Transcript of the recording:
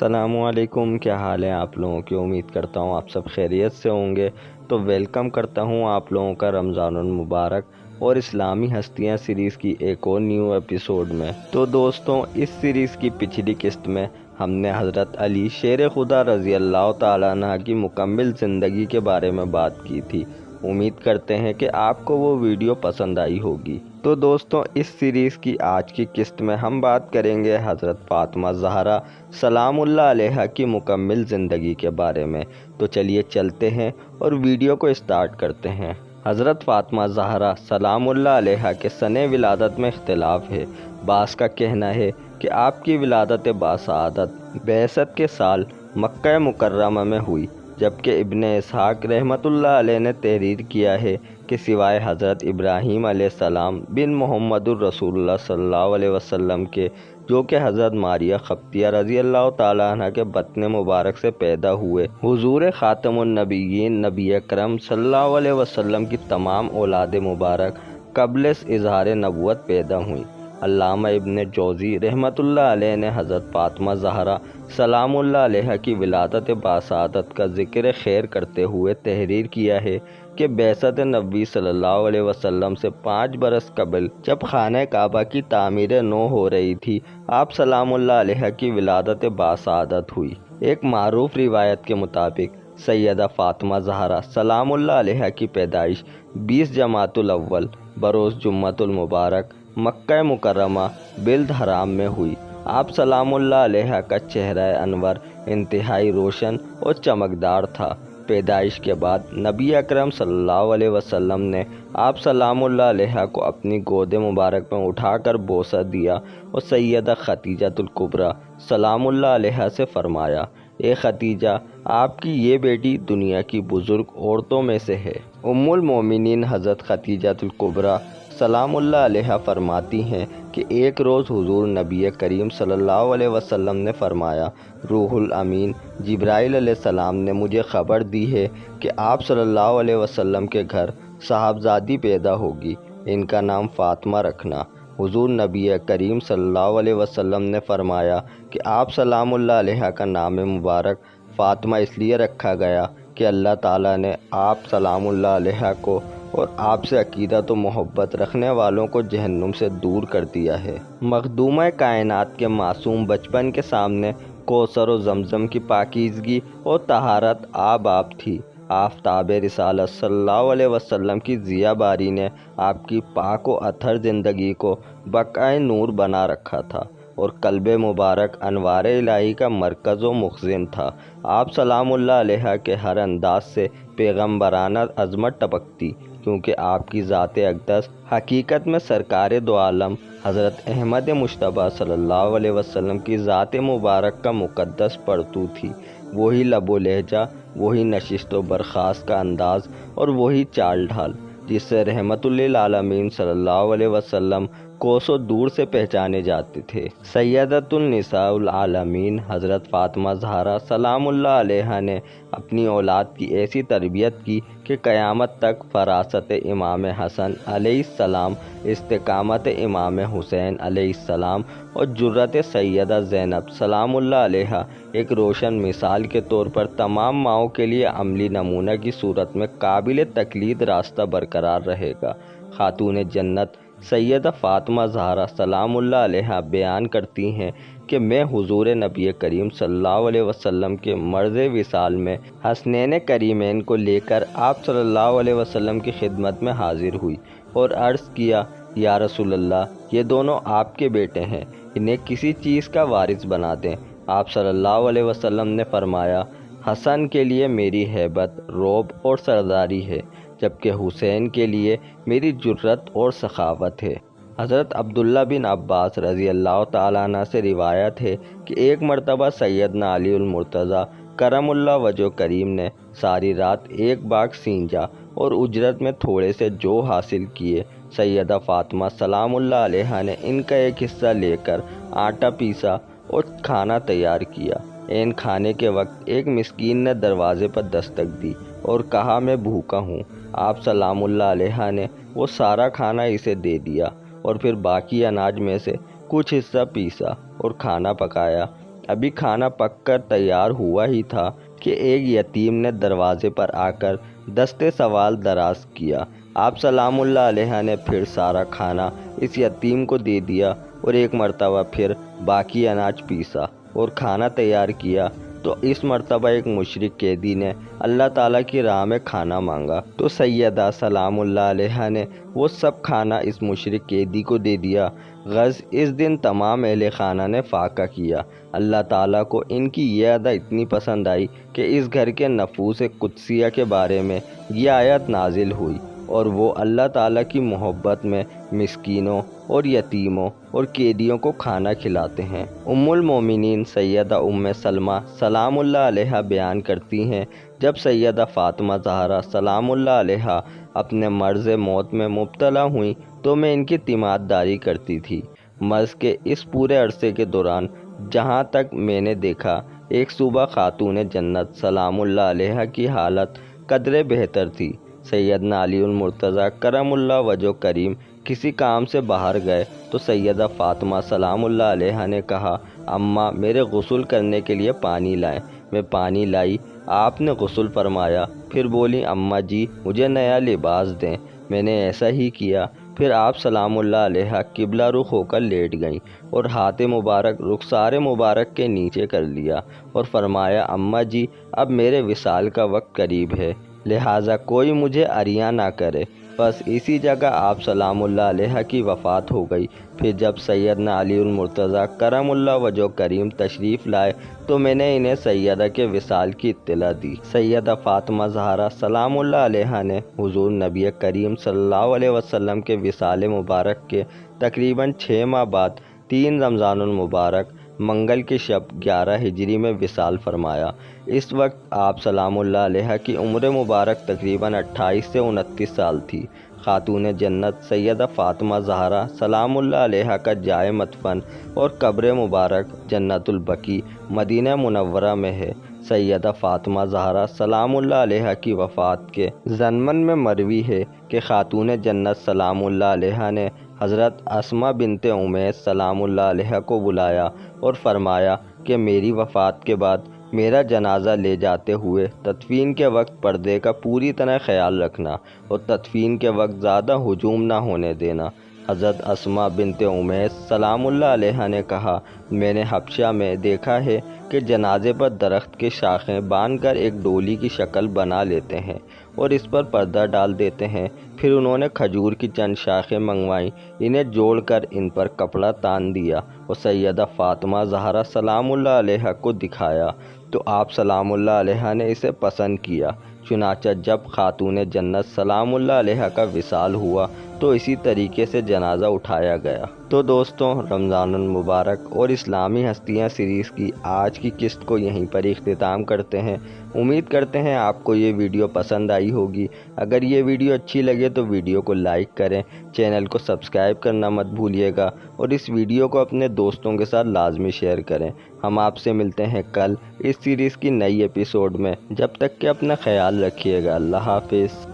السلام علیکم، کیا حال ہے آپ لوگوں کی؟ امید کرتا ہوں آپ سب خیریت سے ہوں گے۔ تو ویلکم کرتا ہوں آپ لوگوں کا رمضان المبارک اور اسلامی ہستیاں سیریز کی ایک اور نیو ایپیسوڈ میں۔ تو دوستوں، اس سیریز کی پچھلی قسط میں ہم نے حضرت علی شیر خدا رضی اللہ تعالیٰ عنہ کی مکمل زندگی کے بارے میں بات کی تھی۔ امید کرتے ہیں کہ آپ کو وہ ویڈیو پسند آئی ہوگی۔ تو دوستوں، اس سیریز کی آج کی قسط میں ہم بات کریں گے حضرت فاطمہ زہرا سلام اللہ علیہا کی مکمل زندگی کے بارے میں۔ تو چلیے چلتے ہیں اور ویڈیو کو اسٹارٹ کرتے ہیں۔ حضرت فاطمہ زہرا سلام اللہ علیہا کے سن ولادت میں اختلاف ہے۔ بعض کا کہنا ہے کہ آپ کی ولادت باسعادت بعثت کے سال مکہ مکرمہ میں ہوئی، جبکہ ابن اسحاق رحمۃ اللہ علیہ نے تحریر کیا ہے کہ سوائے حضرت ابراہیم علیہ السلام بن محمد الرسول اللہ صلی اللہ علیہ وسلم کے، جو کہ حضرت ماریہ قبطیہ رضی اللہ تعالیٰ عنہ کے بطن مبارک سے پیدا ہوئے، حضور خاتم النبیین نبی اکرم صلی اللہ علیہ وسلم کی تمام اولاد مبارک قبل اظہار نبوت پیدا ہوئیں۔ علامہ ابن جوزی رحمۃ اللہ علیہ نے حضرت فاطمہ زہرا سلام اللہ علیہا کی ولادت باسعادت کا ذکر خیر کرتے ہوئے تحریر کیا ہے کہ بعثت نبوی صلی اللہ علیہ وسلم سے 5 برس قبل جب خانہ کعبہ کی تعمیر نو ہو رہی تھی، آپ سلام اللہ علیہا کی ولادت باسعادت ہوئی۔ ایک معروف روایت کے مطابق سیدہ فاطمہ زہرا سلام اللہ علیہا کی پیدائش 20 جمادی الاول بروز جمعۃ المبارک مکہ مکرمہ بلد حرام میں ہوئی۔ آپ سلام اللہ علیہا کا چہرہ انور انتہائی روشن اور چمکدار تھا۔ پیدائش کے بعد نبی اکرم صلی اللہ علیہ وسلم نے آپ سلام اللہ علیہا کو اپنی گود مبارک میں اٹھا کر بوسہ دیا اور سیدہ خدیجہ الکبریٰ سلام اللہ علیہا سے فرمایا، اے خدیجہ، آپ کی یہ بیٹی دنیا کی بزرگ عورتوں میں سے ہے۔ ام المومنین حضرت خدیجہ الکبریٰ سلام اللہ علیہا فرماتی ہیں کہ ایک روز حضور نبی کریم صلی اللہ علیہ وسلم نے فرمایا، روح الامین جبرائیل علیہ السلام نے مجھے خبر دی ہے کہ آپ صلی اللہ علیہ وسلم کے گھر صاحبزادی پیدا ہوگی، ان کا نام فاطمہ رکھنا۔ حضور نبی کریم صلی اللہ علیہ وسلم نے فرمایا کہ آپ سلام اللہ علیہا کا نام مبارک فاطمہ اس لیے رکھا گیا کہ اللہ تعالیٰ نے آپ سلام اللہ علیہا کو اور آپ سے عقیدت و محبت رکھنے والوں کو جہنم سے دور کر دیا ہے۔ مخدومہ کائنات کے معصوم بچپن کے سامنے کوثر و زمزم کی پاکیزگی اور طہارت آب تھی۔ آفتاب رسالت صلی اللہ علیہ وسلم کی ضیاء باری نے آپ کی پاک و اطہر زندگی کو بقائے نور بنا رکھا تھا اور قلب مبارک انوار الہی کا مرکز و مخزن تھا۔ آپ سلام اللہ علیہا کے ہر انداز سے پیغمبرانہ عظمت ٹپکتی، کیونکہ آپ کی ذات اقدس حقیقت میں سرکار دو عالم حضرت احمد مجتبیٰ صلی اللہ علیہ وسلم کی ذات مبارک کا مقدس پرتو تھی۔ وہی لب و لہجہ، وہی نشست و برخاست کا انداز اور وہی چال ڈھال جس سے رحمت للعالمین صلی اللہ علیہ وسلم کوسوں دور سے پہچانے جاتے تھے۔ سیدۃ النساء العالمین حضرت فاطمہ زہرا سلام اللہ علیہا نے اپنی اولاد کی ایسی تربیت کی کہ قیامت تک فراست امام حسن علیہ السلام، استقامت امام حسین علیہ السلام اور جرأت سیدہ زینب سلام اللہ علیہا ایک روشن مثال کے طور پر تمام ماؤں کے لیے عملی نمونہ کی صورت میں قابل تقلید راستہ برقرار رہے گا۔ خاتون جنت سیدہ فاطمہ زہرا سلام اللہ علیہا بیان کرتی ہیں کہ میں حضور نبی کریم صلی اللہ علیہ وسلم کے مرض وصال میں حسنین کریمین کو لے کر آپ صلی اللہ علیہ وسلم کی خدمت میں حاضر ہوئی اور عرض کیا، یا رسول اللہ، یہ دونوں آپ کے بیٹے ہیں، انہیں کسی چیز کا وارث بنا دیں۔ آپ صلی اللہ علیہ وسلم نے فرمایا، حسن کے لیے میری ہیبت، رعب اور سرداری ہے، جبکہ حسین کے لیے میری جرأت اور سخاوت ہے۔ حضرت عبداللہ بن عباس رضی اللہ تعالیٰ عنہ سے روایت ہے کہ ایک مرتبہ سیدنا علی المرتضیٰ کرم اللہ وجہ کریم نے ساری رات ایک باغ سینجا اور اجرت میں تھوڑے سے جو حاصل کیے۔ سیدہ فاطمہ سلام اللہ علیہا نے ان کا ایک حصہ لے کر آٹا پیسا اور کھانا تیار کیا۔ عین کھانے کے وقت ایک مسکین نے دروازے پر دستک دی اور کہا، میں بھوکا ہوں۔ آپ سلام اللہ علیہا نے وہ سارا کھانا اسے دے دیا اور پھر باقی اناج میں سے کچھ حصہ پیسا اور کھانا پکایا۔ ابھی کھانا پک کر تیار ہوا ہی تھا کہ ایک یتیم نے دروازے پر آ کر دستے سوال دراز کیا۔ آپ سلام اللہ علیہ نے پھر سارا کھانا اس یتیم کو دے دیا اور ایک مرتبہ پھر باقی اناج پیسا اور کھانا تیار کیا۔ تو اس مرتبہ ایک مشرک قیدی نے اللہ تعالیٰ کی راہ میں کھانا مانگا تو سیدہ سلام اللہ علیہ نے وہ سب کھانا اس مشرک قیدی کو دے دیا۔ غز اس دن تمام اہل خانہ نے فاقہ کیا۔ اللہ تعالیٰ کو ان کی یہ ادا اتنی پسند آئی کہ اس گھر کے نفوس قدسیہ کے بارے میں یہ آیت نازل ہوئی، اور وہ اللہ تعالیٰ کی محبت میں مسکینوں اور یتیموں اور قیدیوں کو کھانا کھلاتے ہیں۔ ام المومنین سیدہ ام سلمہ سلام اللہ علیہ بیان کرتی ہیں، جب سیدہ فاطمہ زہرا سلام اللہ علیہ اپنے مرض موت میں مبتلا ہوئیں تو میں ان کی تیمارداری کرتی تھی۔ مرض کے اس پورے عرصے کے دوران جہاں تک میں نے دیکھا، ایک صبح خاتون جنت سلام اللہ علیہ کی حالت قدرے بہتر تھی۔ سیدنا علی المرتضیٰ کرم اللہ وجہ کریم کسی کام سے باہر گئے تو سیدہ فاطمہ سلام اللہ علیہ نے کہا، اماں میرے غسل کرنے کے لیے پانی لائیں۔ میں پانی لائی، آپ نے غسل فرمایا، پھر بولی اماں جی مجھے نیا لباس دیں۔ میں نے ایسا ہی کیا، پھر آپ سلام اللہ علیہ قبلہ رخ ہو کر لیٹ گئیں اور ہاتھ مبارک رخسار مبارک کے نیچے کر لیا اور فرمایا، اماں جی اب میرے وصال کا وقت قریب ہے، لہٰذا کوئی مجھے عریاں نہ کرے۔ بس اسی جگہ آپ سلام اللہ علیہ کی وفات ہو گئی۔ پھر جب سیدنا علی المرتضیٰ کرم اللہ وجہ کریم تشریف لائے تو میں نے انہیں سیدہ کے وصال کی اطلاع دی۔ سیدہ فاطمہ زہرا سلام اللہ علیہ نے حضور نبی کریم صلی اللہ علیہ وسلم کے وصال مبارک کے تقریباً 6 ماہ بعد 3 رمضان المبارک منگل کی شب 11 ہجری میں وصال فرمایا۔ اس وقت آپ سلام اللہ علیہ کی عمر مبارک تقریباً 28 سے 29 سال تھی۔ خاتون جنت سیدہ فاطمہ زہرا سلام اللہ علیہ کا جائے مدفن اور قبر مبارک جنت البقیع مدینہ منورہ میں ہے۔ سیدہ فاطمہ زہرا سلام اللہ علیہ کی وفات کے ضمن میں مروی ہے کہ خاتون جنت سلام اللہ علیہ نے حضرت اسماء بنت امیس سلام اللہ علیہ کو بلایا اور فرمایا کہ میری وفات کے بعد میرا جنازہ لے جاتے ہوئے تدفین کے وقت پردے کا پوری طرح خیال رکھنا اور تدفین کے وقت زیادہ ہجوم نہ ہونے دینا۔ حضرت اسماء بنت امیس سلام اللہ علیہ نے کہا، میں نے حبشہ میں دیکھا ہے کہ جنازے پر درخت کی شاخیں باندھ کر ایک ڈولی کی شکل بنا لیتے ہیں اور اس پر پردہ ڈال دیتے ہیں۔ پھر انہوں نے کھجور کی چند شاخیں منگوائیں، انہیں جوڑ کر ان پر کپڑا تان دیا اور سیدہ فاطمہ زہرا سلام اللہ علیہ کو دکھایا تو آپ سلام اللہ علیہ نے اسے پسند کیا۔ چنانچہ جب خاتون جنت سلام اللہ علیہ کا وصال ہوا تو اسی طریقے سے جنازہ اٹھایا گیا۔ تو دوستوں، رمضان المبارک اور اسلامی ہستیاں سیریز کی آج کی قسط کو یہیں پر اختتام کرتے ہیں۔ امید کرتے ہیں آپ کو یہ ویڈیو پسند آئی ہوگی۔ اگر یہ ویڈیو اچھی لگے تو ویڈیو کو لائک کریں، چینل کو سبسکرائب کرنا مت بھولیے گا اور اس ویڈیو کو اپنے دوستوں کے ساتھ لازمی شیئر کریں۔ ہم آپ سے ملتے ہیں کل اس سیریز کی نئی ایپیسوڈ میں۔ جب تک کہ اپنا خیال رکھیے گا۔ اللہ حافظ۔